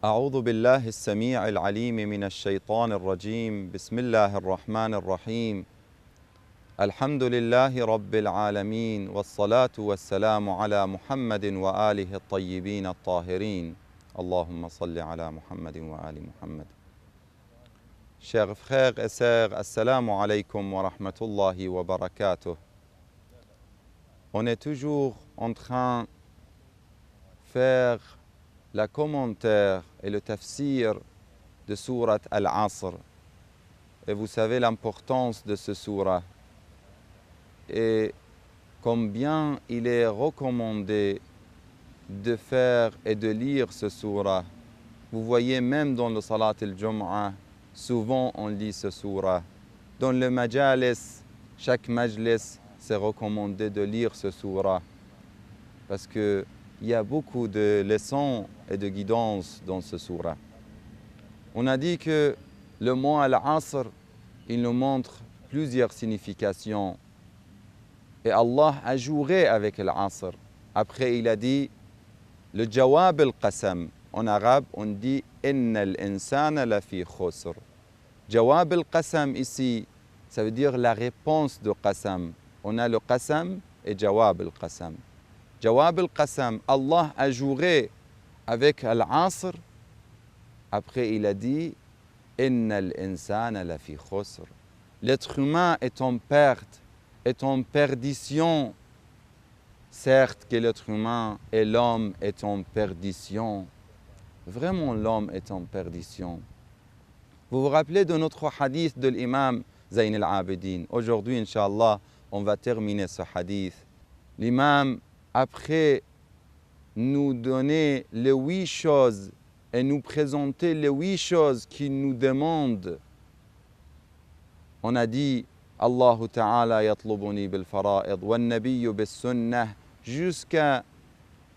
أعوذ بالله السميع العليم من الشيطان الرجيم بسم الله الرحمن الرحيم الحمد لله رب العالمين والصلاة والسلام على محمد وآله الطيبين الطاهرين اللهم صل على محمد وآل محمد. Chers frères et sœurs, assalamu alaikum wa rahmatullahi wa barakatuh. On est toujours en train de faire le commentaire et le tafsir de sourate Al-Asr. Et vous savez l'importance de ce sourate et combien il est recommandé de faire et de lire ce sourate. Vous voyez même dans le Salat al-Jum'ah, souvent on lit ce sourate. Dans le majalis, chaque majlis, c'est recommandé de lire ce sourate parce qu'il y a beaucoup de leçons et de guidance dans ce sourate. On a dit que le mot Al-Asr, il nous montre plusieurs significations. Et Allah a joué avec Al-Asr. Après, il a dit le Jawab al-Qasam. En arabe, on dit Inna al-insana lafi khusr. Jawab al-Qasam ici, ça veut dire la réponse de Qasam. On a le Qasam et Jawab al-Qasam. Jawab al-Qasam, Allah a joué avec Al-Asr. Après, il a dit Inna al-insana lafi khusr. L'être humain est en perte, est en perdition. Certes que l'être humain et l'homme est en perdition. Vraiment, l'homme est en perdition. Vous vous rappelez de notre hadith de l'imam Zayn al-Abidin. Aujourd'hui, Inch'Allah, on va terminer ce hadith. L'imam, après nous donner les 8 choses et nous présenter les 8 choses qu'il nous demande, on a dit Allahu Ta'ala yatlubuni bil fara'id wa nabiyyu bis sunnah jusqu'à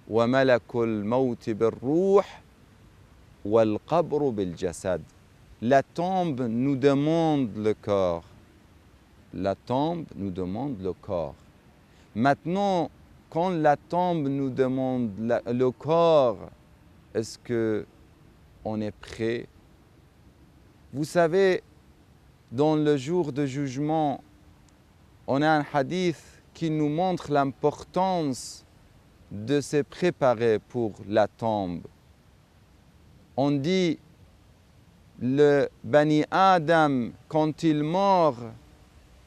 wa malakul maut bil ruh wal qabru bil jasad. La tombe nous demande le corps. La tombe nous demande le corps. Maintenant, quand la tombe nous demande le corps, est-ce qu'on est prêt? Vous savez, dans le jour de jugement, on a un hadith qui nous montre l'importance de se préparer pour la tombe. On dit, le Bani Adam, quand il meurt,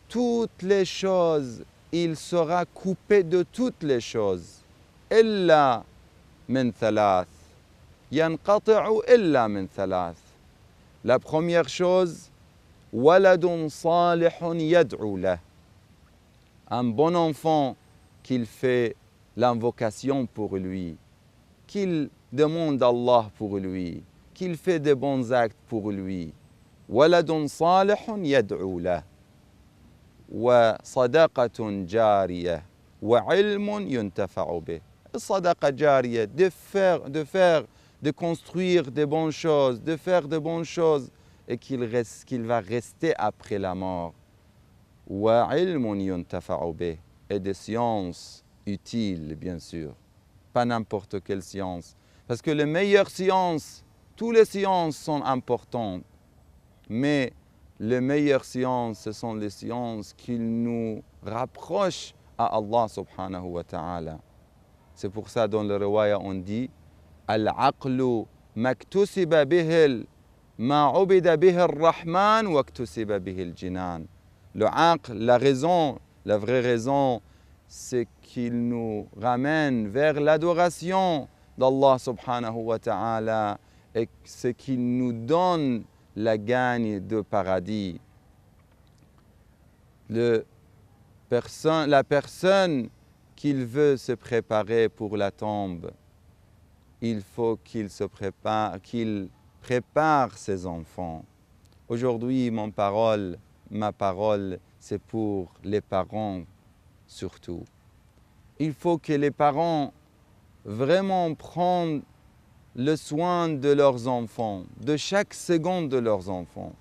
toutes les choses, il sera coupé de toutes les choses. Illa min thalath. Yanqati'u illa min thalath. La première chose, waladun salihun yad'u lah. Un bon enfant qu'il fait l'invocation pour lui, qu'il demande à Allah pour lui, qu'il fait de bons actes pour lui. Waladun salihun yad'u lah. Wa sadaqatun jariyah. Wa ilmun yuntafa'u bih. Sadaqa jariyah, de construire de bonnes choses, de faire de bonnes choses et qu'il va rester après la mort. Wa ilmun yuntafa'u bih. Et des sciences utiles, bien sûr. Pas n'importe quelle science. Parce que les meilleures sciences, toutes les sciences sont importantes. Mais les meilleures sciences, ce sont les sciences qui nous rapprochent à Allah subhanahu wa ta'ala. C'est pour ça dans le riwaya on dit Al-aqlu maktusiba bihil ma ubida bihil rahman wa ktusiba bihil jinan. Le aql, la raison, la vraie raison, c'est qu'il nous ramène vers l'adoration d'Allah subhanahu wa ta'ala et ce qu'il nous donne la gagne de paradis. La personne qui veut se préparer pour la tombe, il faut qu'il prépare ses enfants. Aujourd'hui, ma parole, c'est pour les parents surtout. Il faut que les parents vraiment prennent le soin de leurs enfants, de chaque seconde de leurs enfants.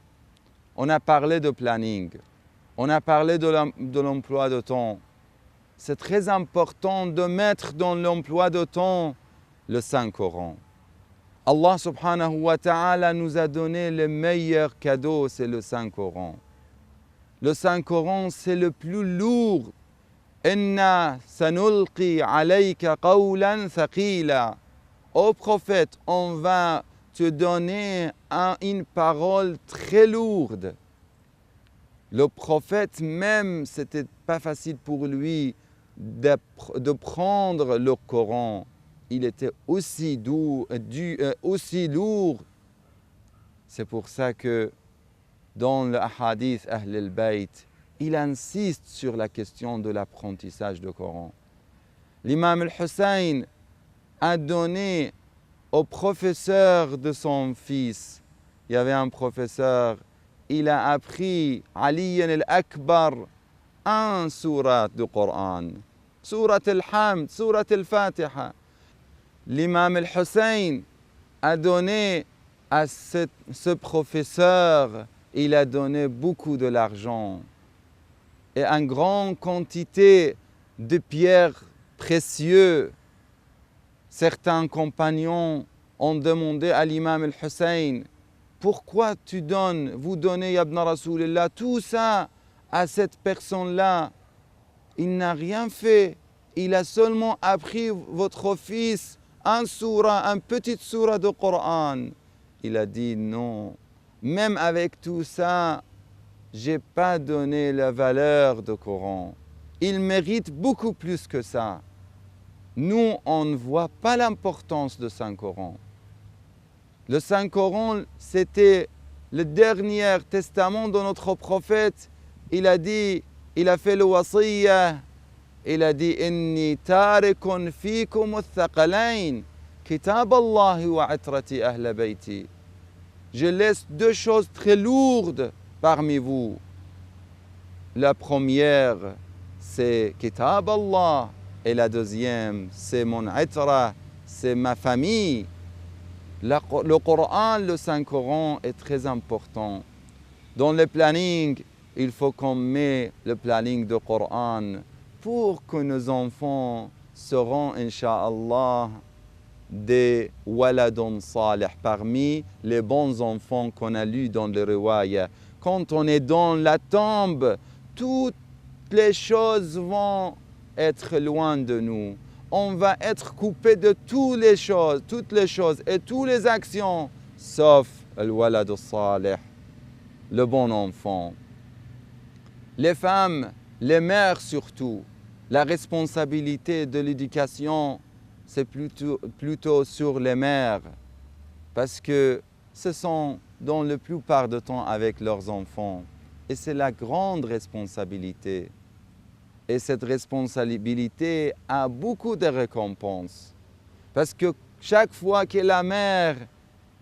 On a parlé de planning, on a parlé de l'emploi de temps. C'est très important de mettre dans l'emploi de temps le Saint-Coran. Allah subhanahu wa ta'ala nous a donné le meilleur cadeau, c'est le Saint-Coran. Le Saint-Coran, c'est le plus lourd. Inna sanulqi alayka qawlan thaqila. Ô prophète, on va te donner une parole très lourde. Le prophète même, c'était pas facile pour lui de prendre le Coran. Il était aussi aussi lourd. C'est pour ça que dans le hadith Ahl al-Bayt, il insiste sur la question de l'apprentissage du Coran. L'imam al-Hussein a donné au professeur de son fils, il y avait un professeur, il a appris Ali al-Akbar un surat du Coran, surat al-Hamd, surat al-Fatiha. L'imam al-Hussein a donné à ce professeur, il a donné beaucoup de l'argent et une grande quantité de pierres précieuses. Certains compagnons ont demandé à l'imam al-Hussein, pourquoi vous donnez, Ibn Rasulillah, tout ça à cette personne-là? Il n'a rien fait, il a seulement appris votre fils un petit surah de Coran. Il a dit non, même avec tout ça, je n'ai pas donné la valeur du Coran. Il mérite beaucoup plus que ça. Nous, on ne voit pas l'importance du Saint-Coran. Le Saint-Coran, c'était le dernier testament de notre prophète. Il a fait le wasiyya. Il a dit inni tarikun fikum al-thaqalayn, kitab Allah wa atrati ahl bayti. Je laisse deux choses très lourdes parmi vous. La première, c'est kitab Allah, et la deuxième, c'est mon itra, c'est ma famille. Le Coran, le Saint-Coran est très important. Dans le planning, il faut qu'on mette le planning du Coran pour que nos enfants seront, Inch'Allah, des waladun salih, parmi les bons enfants qu'on a lus dans le riwaya. Quand on est dans la tombe, toutes les choses vont être loin de nous. On va être coupé de toutes les choses et toutes les actions, sauf le walad salih, le bon enfant. Les femmes, les mères surtout, la responsabilité de l'éducation, c'est plutôt sur les mères, parce que ce sont dans la plupart du temps avec leurs enfants. Et c'est la grande responsabilité. Et cette responsabilité a beaucoup de récompenses. Parce que chaque fois que la mère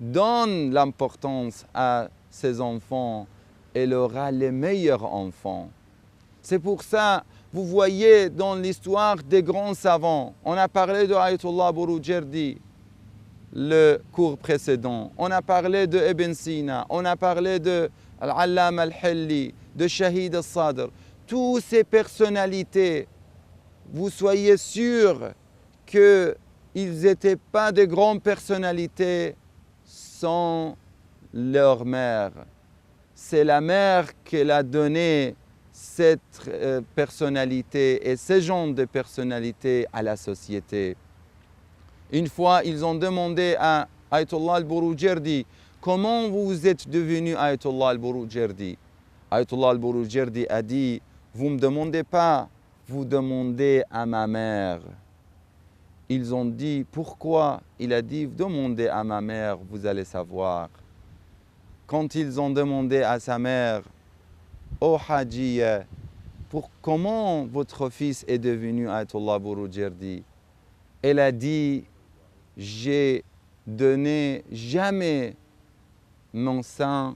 donne l'importance à ses enfants, elle aura les meilleurs enfants. C'est pour ça, vous voyez dans l'histoire des grands savants, on a parlé de Ayatollah Boroujerdi, le cours précédent, on a parlé de Ibn Sina, on a parlé de Al-Allam al-Hilli, de Shahid al-Sadr. Toutes ces personnalités, vous soyez sûrs qu'ils n'étaient pas de grandes personnalités sans leur mère. C'est la mère qui a donné cette personnalité et ce genre de personnalité à la société. Une fois, ils ont demandé à Ayatollah al-Boroujerdi, comment vous êtes devenu Ayatollah al-Boroujerdi? Ayatollah al-Boroujerdi a dit, vous ne me demandez pas, vous demandez à ma mère. Ils ont dit, pourquoi? Il a dit, demandez à ma mère, vous allez savoir. Quand ils ont demandé à sa mère, oh Hajiya, comment votre fils est devenu Ayatollah Boroujerdi? Elle a dit, j'ai donné jamais mon sang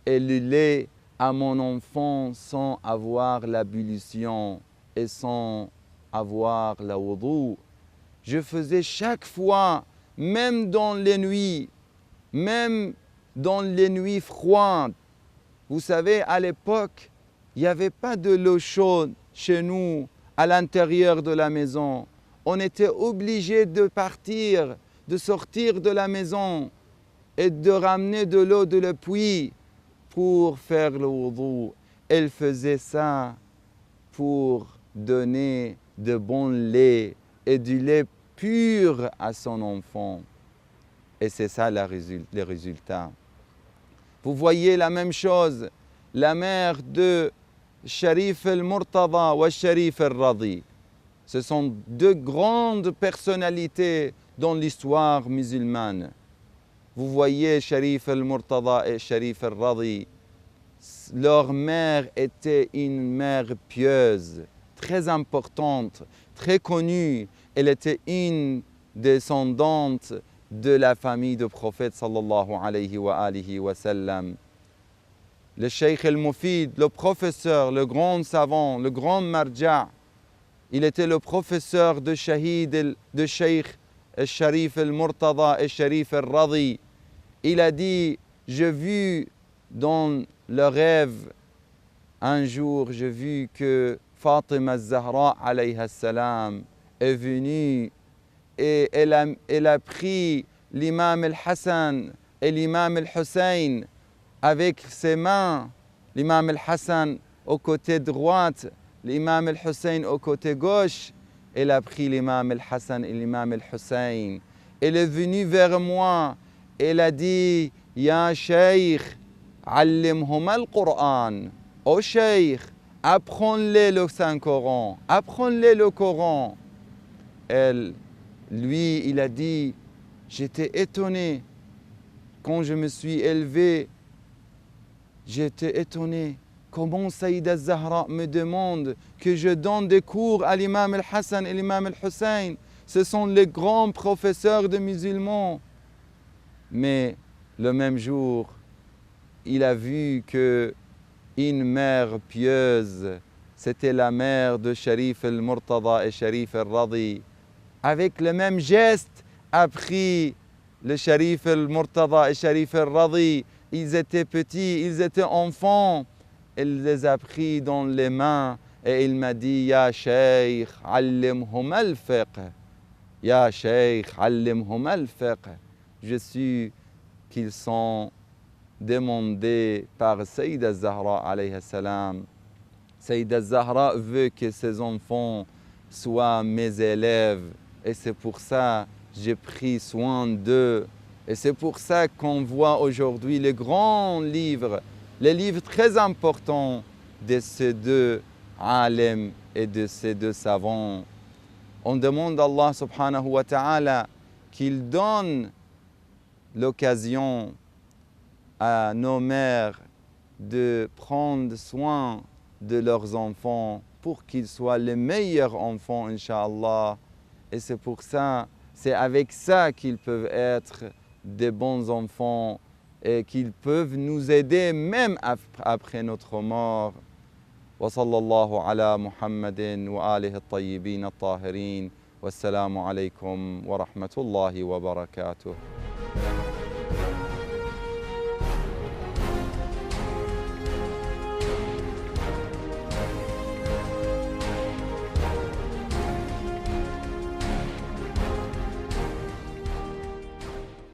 et le lait à mon enfant sans avoir l'ablution et sans avoir la wudu. Je faisais chaque fois, même dans les nuits froides. Vous savez, à l'époque, il n'y avait pas de l'eau chaude chez nous, à l'intérieur de la maison. On était obligé de partir, de sortir de la maison et de ramener de l'eau de le puits pour faire le wudu. Elle faisait ça pour donner de bon lait et du lait pur à son enfant. Et c'est ça le résultat. Vous voyez la même chose, la mère de Sharif al-Murtada ou Sharif al-Radi. Ce sont deux grandes personnalités dans l'histoire musulmane. Vous voyez Sharif al-Murtada et Sharif al-Radi. Leur mère était une mère pieuse, très importante, très connue. Elle était une descendante de la famille du prophète sallallahu alayhi wa sallam. Le Cheikh al-Mufid, le professeur, le grand savant, le grand marja', il était le professeur de Shahid, de Cheikh al-Sharif al-Murtada et Sharif al-Radi. Il a dit, j'ai vu dans le rêve, un jour, j'ai vu que Fatima al-Zahra alayha salam est venue et elle a pris l'imam al-Hassan et l'imam al-Hussein avec ses mains, l'imam al-Hassan au côté droit, l'imam al-Hussein au côté gauche. Elle a pris l'imam al-Hassan et l'imam al-Hussein. Elle est venue vers moi. Elle a dit, Ya Cheikh, allimhum al-Qur'an. Oh Cheikh, apprends-les le Saint-Coran, apprends-les le Coran. Lui, il a dit, j'étais étonné quand je me suis élevé. J'étais étonné. Comment Saïda Zahra me demande que je donne des cours à l'imam al-Hassan et l'imam al-Hussein. Ce sont les grands professeurs de musulmans. Mais le même jour, il a vu que une mère pieuse, c'était la mère de Sharif al-Murtada et Sharif al-Radi. Avec le même geste, a pris le Sharif al-Murtada et Sharif al-Radi. Ils étaient petits, ils étaient enfants. Il les a pris dans les mains et il m'a dit, Ya Cheikh, allimhum al-fiqh. Ya Cheikh, allimhum al-fiqh. Je suis qu'ils sont demandés par Sayyida Zahra alayhi salam. Sayyida Zahra veut que ses enfants soient mes élèves et c'est pour ça que j'ai pris soin d'eux. Et c'est pour ça qu'on voit aujourd'hui les grands livres, les livres très importants de ces deux alim et de ces deux savants. On demande à Allah subhanahu wa ta'ala qu'il donne l'occasion à nos mères de prendre soin de leurs enfants pour qu'ils soient les meilleurs enfants, Inch'Allah. Et c'est pour ça, c'est avec ça qu'ils peuvent être des bons enfants et qu'ils peuvent nous aider même après notre mort. Wa sallallahu ala Muhammadin wa alihi at-tayyibin at-tahirin. Wassalamu alaykum wa rahmatullahi wa barakatuh.